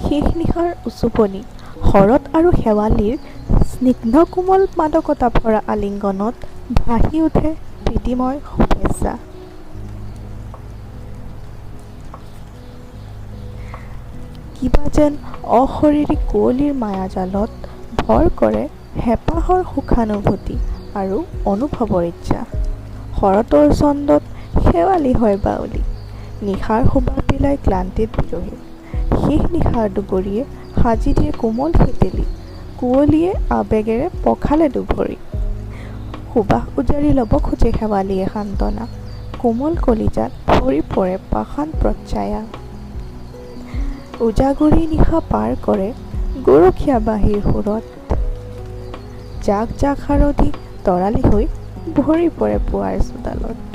শেষ নিশাৰ উচুপনি শৰৎ আৰু শেৱালিৰ স্নিগ্ধ কোমল মাদকতা ভৰা আলিংগনত ভাহি উঠে প্ৰীতিময় শুভেচ্ছা। কিবা যেন অশৰীৰী কুঁৱলীৰ মায়াজালত ভৰ কৰে হেঁপাহৰ সুখানুভূতি আৰু অনুভৱৰ ইচ্ছা। শৰতৰ ছন্দত শেৱালি হয় বাউলী, নিশাৰ সুবাস বিলাই ক্লান্তিত বিৰহী। শেষ নিশাৰ দুবৰিয়ে সাজি দিয়ে কোমল শীতেলী, কুঁৱলীয়ে আবেগেৰে পখালে দুভৰি। সুবাস উজাৰি ল'ব খোজে শেৱালিয়ে সান্তনা, কোমল কলিজাত ভৰি পৰে পাষাণ প্ৰত্যয়া। উজাগৰি নিশা পাৰ কৰে গৰখীয়া বাঁহীৰ সুৰত, জাক জাক সাৰথি তৰালি হৈ ভৰি পৰে পুৱাৰ চোতালত।